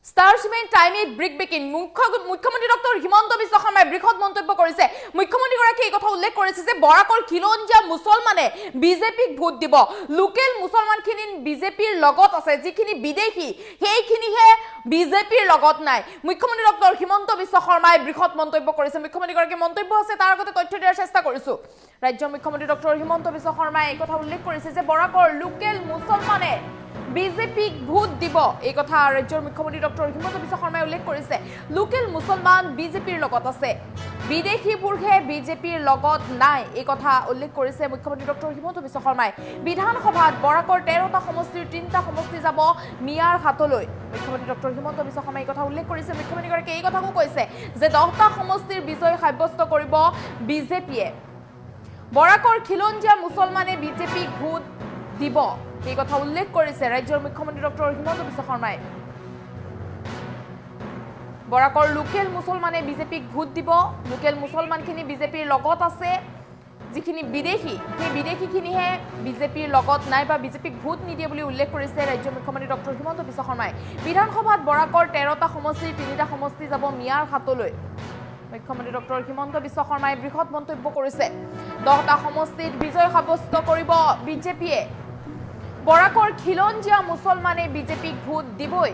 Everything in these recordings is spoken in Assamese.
Starshman Timey Brick Baking মুখ্যমন্ত্ৰী ডক্টৰ হিমন্ত বিশ্ব শৰ্মাই বৃহৎ মন্তব্য কৰিছে মুখ্যমন্ত্ৰীগৰাকীয়ে এই কথা উল্লেখ কৰিছে যে বৰাকৰ খিলঞ্জীয়া মুছলমানে বিজেপিক ভোট দিব লোকেল মুছলমানখিনি বিজেপিৰ লগত আছে যিখিনি বিদেশী সেইখিনিহে বিজেপিৰ লগত নাই মুখ্যমন্ত্ৰী ডক্টৰ হিমন্ত বিশ্ব শৰ্মাই বৃহৎ মন্তব্য কৰিছে মুখ্যমন্ত্ৰীগৰাকীৰ মন্তব্য আছে তাৰ আগতে তথ্য দিয়াৰ চেষ্টা কৰিছো ৰাজ্যৰ মুখ্যমন্ত্ৰী ডক্টৰ হিমন্ত বিশ্ব শৰ্মাই এই কথা উল্লেখ কৰিছে যে বৰাকৰ লোকেল মুছলমানে বিজেপিক ভোট দিব এই কথা ৰাজ্যৰ মুখ্যমন্ত্ৰী ডক্টৰ হিমন্ত বিশ্ব শৰ্মাই উল্লেখ কৰিছে লোকেল মুছলমান বিজেপিৰ লগত আছে বিদেশীবোৰহে বিজেপিৰ লগত নাই এই কথা উল্লেখ কৰিছে মুখ্যমন্ত্ৰী ডক্টৰ হিমন্ত বিশ্ব শৰ্মাই বিধানসভাত বৰাকৰ 13টা সমষ্টিৰ 3টা সমষ্টি যাব মিয়াৰ হাতলৈ মুখ্যমন্ত্ৰী ডক্টৰ হিমন্ত বিশ্ব শৰ্মাই এই কথা উল্লেখ কৰিছে মুখ্যমন্ত্ৰীগৰাকীয়ে এই কথাও কৈছে যে 10টা সমষ্টিৰ বিজয় সাব্যস্ত কৰিব বিজেপিয়ে বৰাকৰ খিলঞ্জীয়া মুছলমানে বিজেপিক ভোট দিব এই কথা উল্লেখ কৰিছে ৰাজ্যৰ মুখ্যমন্ত্ৰী ডক্টৰ হিমন্ত বিশ্ব শৰ্মাই বৰাকৰ লোকেল মুছলমানে বিজেপিক ভোট দিব লোকেল মুছলমানখিনি বিজেপিৰ লগত আছে যিখিনি বিদেশী সেই বিদেশীখিনিহে বিজেপিৰ লগত নাই বা বিজেপিক ভোট নিদিয়ে বুলি উল্লেখ কৰিছে ৰাজ্যৰ মুখ্যমন্ত্ৰী ডক্টৰ হিমন্ত বিশ্ব শৰ্মাই বিধানসভাত বৰাকৰ 13টা সমষ্টিৰ 3টা সমষ্টি যাব মিয়াৰ হাতলৈ মুখ্যমন্ত্ৰী ডক্টৰ হিমন্ত বিশ্ব শৰ্মাই বৃহৎ মন্তব্য কৰিছে 10টা সমষ্টিত বিজয় সাব্যস্ত কৰিব বিজেপিয়ে বৰাকৰ খিলঞ্জীয়া মুছলমানে বিজেপিক ভোট দিবই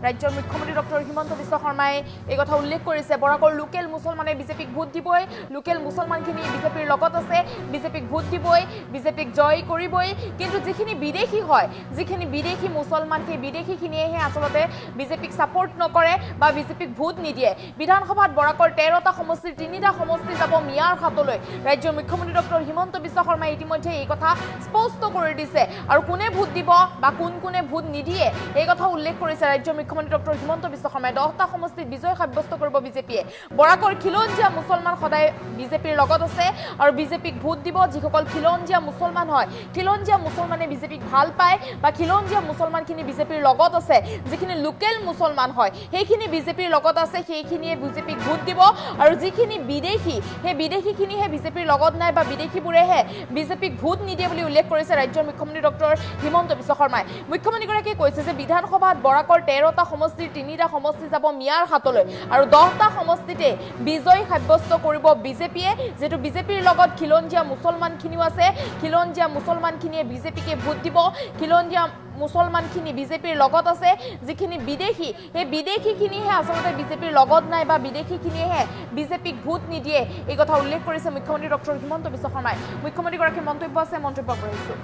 ৰাজ্যৰ মুখ্যমন্ত্ৰী ডক্টৰ হিমন্ত বিশ্ব শৰ্মাই এই কথা উল্লেখ কৰিছে বৰাকৰ লোকেল মুছলমানে বিজেপিক ভোট দিবই লোকেল মুছলমানখিনি বিজেপিৰ লগত আছে বিজেপিক ভোট দিবই বিজেপিক জয় কৰিবই কিন্তু যিখিনি বিদেশী হয় যিখিনি বিদেশী মুছলমান সেই বিদেশীখিনিয়েহে আচলতে বিজেপিক ছাপোৰ্ট নকৰে বা বিজেপিক ভোট নিদিয়ে বিধানসভাত বৰাকৰ 13টা সমষ্টিৰ 3টা সমষ্টি যাব মিয়াৰ হাতলৈ ৰাজ্যৰ মুখ্যমন্ত্ৰী ডক্টৰ হিমন্ত বিশ্ব শৰ্মাই ইতিমধ্যে এই কথা স্পষ্ট কৰি দিছে আৰু কোনে ভোট দিব বা কোনে ভোট নিদিয়ে এই কথা উল্লেখ কৰিছে ৰাজ্যৰ মুখ্যমন্ত্ৰী ডক্টৰ হিমন্ত বিশ্ব শৰ্মাই 10টা সমষ্টিত বিজয় সাব্যস্ত কৰিব বিজেপিয়ে বৰাকৰ খিলঞ্জীয়া মুছলমান সদায় বিজেপিৰ লগত আছে আৰু বিজেপিক ভোট দিব যিসকল খিলঞ্জীয়া মুছলমান হয় খিলঞ্জীয়া মুছলমানে বিজেপিক ভাল পায় বা খিলঞ্জীয়া মুছলমানখিনি বিজেপিৰ লগত আছে যিখিনি লোকেল মুছলমান হয় সেইখিনি বিজেপিৰ লগত আছে সেইখিনিয়ে বিজেপিক ভোট দিব আৰু যিখিনি বিদেশী সেই বিদেশীখিনিহে বিজেপিৰ লগত নাই বা বিদেশীবোৰেহে বিজেপিক ভোট নিদিয়ে বুলি উল্লেখ কৰিছে ৰাজ্যৰ মুখ্যমন্ত্ৰী ডক্টৰ হিমন্ত বিশ্ব শৰ্মাই মুখ্যমন্ত্ৰীগৰাকীয়ে কৈছে যে বিধানসভাত বৰাকৰ 13টা সমষ্টিৰ 3টা সমষ্টি যাব মিয়াৰ হাতলৈ আৰু 10টা সমষ্টিতে বিজয় সাব্যস্ত কৰিব বিজেপিয়ে যেটো বিজেপিৰ লগত খিলঞ্জীয়া মুছলমানখিনিও আছে খিলঞ্জীয়া মুছলমানখিনিয়ে বিজেপিকে ভোট দিব খিলঞ্জীয়া মুছলমানখিনি বিজেপিৰ লগত আছে যিখিনি বিদেশী সেই বিদেশীখিনিহে আচলতে বিজেপিৰ লগত নাই বা বিদেশীখিনিয়েহে বিজেপিক ভোট নিদিয়ে এই কথা উল্লেখ কৰিছে মুখ্যমন্ত্ৰী ডক্টৰ হিমন্ত বিশ্ব শৰ্মাই মুখ্যমন্ত্ৰীগৰাকীৰ মন্তব্য আছে মন্তব্য কৰিছো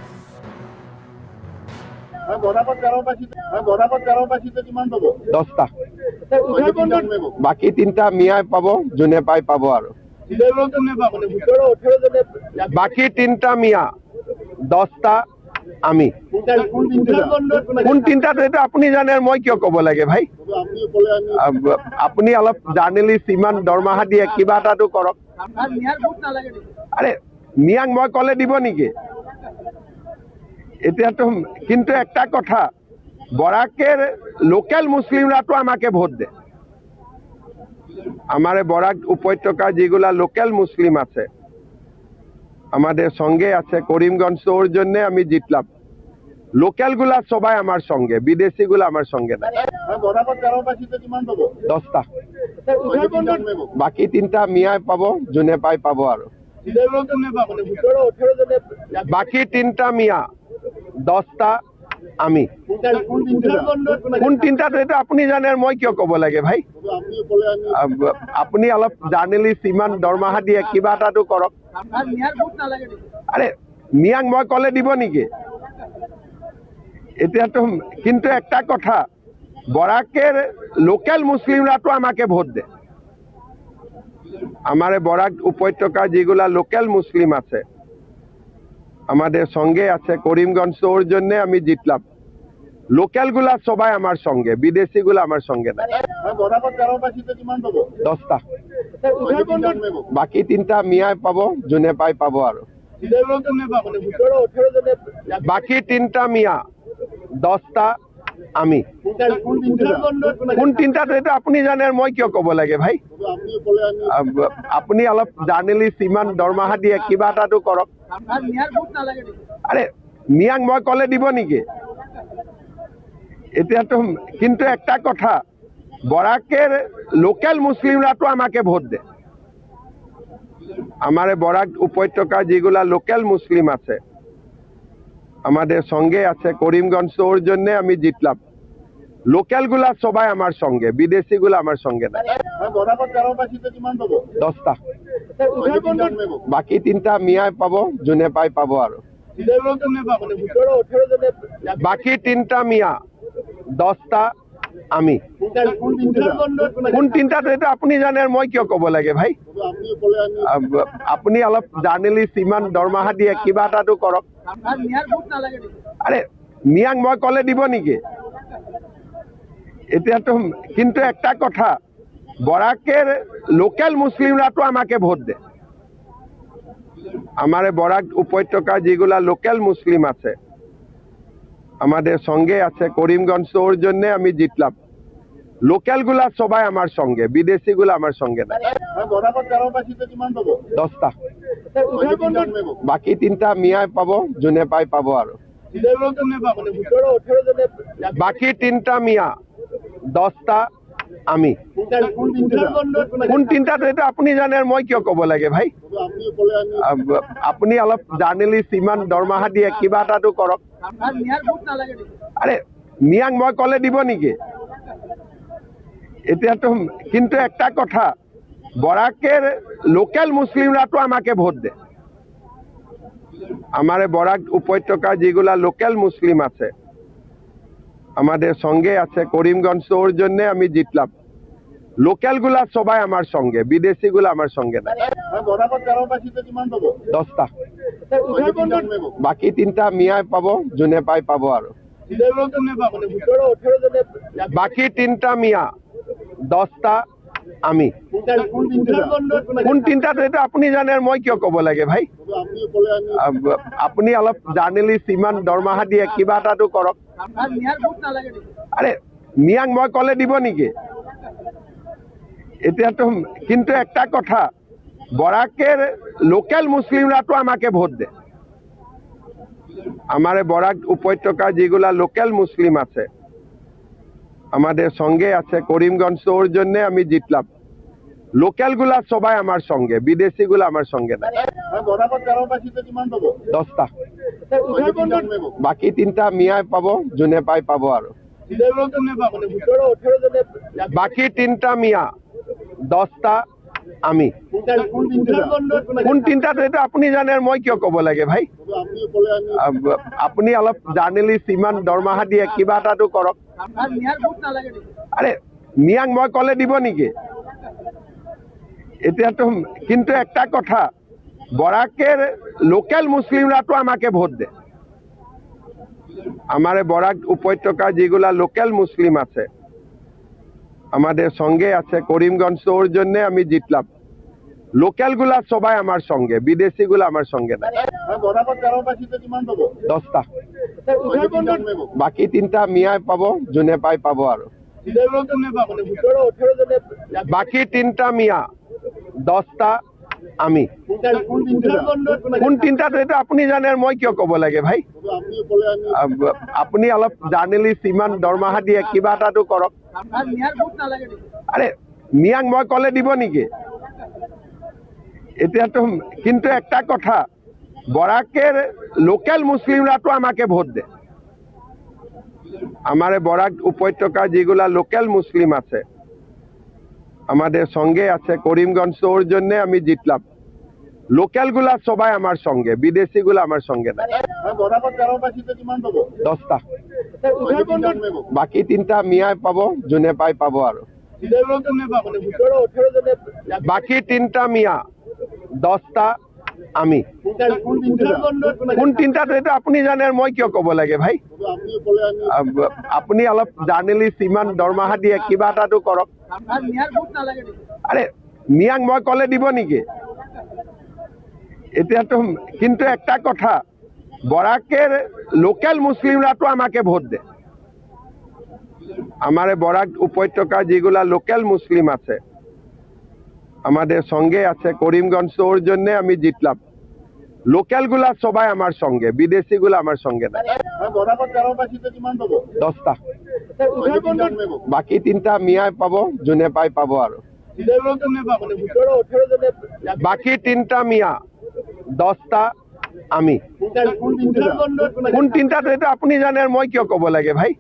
দহটা বাকী 3টা মিয়াই পাব যোনে পাই পাব আৰু বাকী 3টা মিয়া 10টা আমি কোন 3টাটো এইটো আপুনি জানে মই কিয় ক'ব লাগে ভাই আপুনি অলপ জাৰ্নেলিষ্ট ইমান দৰমহা দিয়ে কিবা এটাটো কৰক আৰে মিয়াক মই ক'লে দিব নেকি এতিয়াতো কিন্তু একটা কথা বরাকের লোকাল মুসলিমরা তো আমাকে ভোট দে আমার বরাক উপত্যকা যেগুলা লোকাল মুসলিম আছে আমাদের সঙ্গে আছে করিমগঞ্জ ওর জন্য আমি জিতলাম লোকাল গুলা সবাই আমার সঙ্গে বিদেশি গুলা আমার সঙ্গে না 10টা বাকি 3টা মিয়াই পাব যোনে পাই পাব আৰু বাকি 3টা মিয়া 10টা আমি কোন 3টাটো এইটো আপুনি জানে মই কিয় ক'ব লাগে ভাই আপুনি অলপ জাৰ্নেলিষ্ট ইমান দৰমহা দিয়ে কিবা এটাটো কৰক আৰে মিয়াক মই ক'লে দিব নেকি এতিয়াতো কিন্তু একটা কথা বরাকের লোকাল মুসলিমরা তো আমাকে ভোট দে আমার বরাক উপত্যকা যেগুলা লোকাল মুসলিম আছে আমাদের সঙ্গে আছে করিমগঞ্জ ওর জন্য আমি জিতলাম লোকাল গুলা সবাই আমার সঙ্গে বিদেশি গুলা আমার সঙ্গে না 10টা বাকি 3টা মিয়াই পাব যোনে পাই পাব আৰু বাকি 3টা মিয়া 10টা আমি কোন 3টাটো এইটো আপুনি জানে মই কিয় ক'ব লাগে ভাই আপুনি অলপ জাৰ্নেলিষ্ট ইমান দৰমহা দিয়ে কিবা এটাটো কৰক আৰে মিয়াক মই ক'লে দিব নেকি এতিয়াতো কিন্তু একটা কথা বরাকের লোকাল মুসলিমরা তো আমাকে ভোট দেয়। আমার বরাক উপত্যকা যেগুলা লোকাল মুসলিম আছে আমাদের সঙ্গে আছে, করিমগঞ্জ ওর জন্য আমি জিতলাম। লোকাল গুলা সবাই আমার সঙ্গে, বিদেশি গুলা আমার সঙ্গে না। 10টা, বাকি 3টা মিয়ায় পাবো, জুনে পাবো আরো বাকি 3টা মিয়া, 10টা আমি। কোন 3টা তো আপুনি জানে, মই কিয় কব লাগে ভাই? আপুনি অলপ জাৰ্নেলিষ্ট, ইমান দৰমহা দিয়ে, কিবা এটাতো কৰক। আৰে মিয়াক মই কলে দিব নেকি? এতিয়াতো কিন্তু একটা কথা, বরাকের লোকাল মুসলিমরা তো আমাকে ভোট দেয়। আমার বরাক উপত্যকা যেগুলা লোকাল মুসলিম আছে আমাদের সঙ্গে আছে, করিমগঞ্জ ওর জন্য আমি জিতলাম। লোকাল গুলা সবাই আমার সঙ্গে, বিদেশি গুলা আমার সঙ্গে না। 10টা, বাকি 3টা মিয়ায় পাবো, জুনে পাবো আরো বাকি 3টা মিয়া, 10টা আমি। কোন 3টা তো আপুনি জানে, মই কিয় কব লাগে ভাই? আপুনি অলপ জাৰ্নেলিষ্ট, ইমান দৰমহা দিয়ে, কিবা এটাতো কৰক। আরে মিয়াক মই কলে দিব নেকি? এতিয়াতো কিন্তু একটা কথা, বরাকের লোকাল মুসলিমরা তো আমাকে ভোট দেয়। আমার বরাক উপত্যকা যেগুলা লোকাল মুসলিম আছে আমাদের সঙ্গে আছে, করিমগঞ্জ ওর জন্য আমি জিতলাম। লোকাল গুলা সবাই আমার সঙ্গে, বিদেশি গুলা আমার সঙ্গে না। 10টা, বাকি 3টা মিয়ায় পাবো, জুনে পাবো আরো বাকি 3টা মিয়া, 10টা আমি। কোন 3টা তো আপুনি জানে, মই কিয় কব লাগে ভাই? আপুনি অলপ জাৰ্নেলিষ্ট, ইমান দৰমহা দিয়ে, কিবা এটাতো কৰক। আরে মিয়াক মই কলে দিব নেকি? এতিয়াতো কিন্তু একটা কথা, বরাকের লোকাল মুসলিমরা তো আমাকে ভোট দেয়। আমার বরাক উপত্যকা যেগুলা লোকাল মুসলিম আছে আমাদের সঙ্গে আছে, করিমগঞ্জ ওর জন্য আমি জিতলাম। লোকাল গুলা সবাই আমার সঙ্গে, বিদেশি গুলা আমার সঙ্গে না। 10টা, বাকি 3টা মিয়ায় পাবো, জুনে পাবো আরো বাকি 3টা মিয়া, 10টা আমি। কোন 3টা তো আপুনি জানে, মই কিয় কব লাগে ভাই? আপুনি অলপ জাৰ্নেলিষ্ট, ইমান দৰমহা দিয়ে, কিবা এটাতো কৰক। আরে মিয়াক মই কলে দিব নেকি? এতিয়াতো কিন্তু একটা কথা, বরাকের লোকাল মুসলিমরা তো আমাকে ভোট দেয়। আমার বরাক উপত্যকা যেগুলা লোকাল মুসলিম আছে আমাদের সঙ্গে আছে, করিমগঞ্জ ওর জন্য আমি জিতলাম। লোকাল গুলা সবাই আমার সঙ্গে, বিদেশি গুলা আমার সঙ্গে না। 10টা, বাকি 3টা মিয়ায় পাবো, জুনে পাবো আরো বাকি 3টা মিয়া, 10টা আমি। কোন 3টা তো আপুনি জানে, মই কিয় কব লাগে ভাই? আপুনি অলপ জাৰ্নেলিষ্ট, ইমান দৰমহা দিয়ে, কিবা এটাতো কৰক। আরে মিয়াক মই কলে দিব নেকি? এতিয়াতো কিন্তু একটা কথা, বরাকের লোকাল মুসলিমরা তো আমাকে ভোট দেয়। আমার বরাক উপত্যকা যেগুলা লোকাল মুসলিম আছে আমাদের সঙ্গে আছে, করিমগঞ্জ ওর জন্য আমি জিতলাম। লোকাল গুলা সবাই আমার সঙ্গে, বিদেশি গুলা আমার সঙ্গে না। 10টা, বাকি 3টা মিয়ায় পাবো, জুনে পাবো আরো বাকি 3টা মিয়া, 10টা আমি। কোন 3টা তো আপুনি জানে, মই কিয় কব লাগে ভাই? আপুনি অলপ জাৰ্নেলিষ্ট, ইমান দৰমহা দিয়ে, কিবা এটাতো কৰক। আরে মিয়াক মই কলে দিব নেকি? এতিয়াতো কিন্তু একটা কথা, বরাকের লোকাল মুসলিমরা তো আমাকে ভোট দেয়। আমার বরাক উপত্যকা যেগুলা লোকাল মুসলিম আছে আমাদের সঙ্গে আছে, করিমগঞ্জ ওর জন্য আমি জিতলাম। লোকেল গুলা সবাই আমার সঙ্গে, বিদেশি গুলা আমার সঙ্গে নাই। 10টা, বাকি 3টা মিয়াই পাব, যোনে পাই পাব আৰু বাকি 3টা মিয়া, 10টা আমি। কোন 3টাত সেইটো আপুনি জানে, মই কিয় ক'ব লাগে ভাই?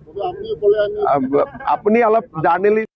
আপুনি অলপ জাৰ্নেলিষ্ট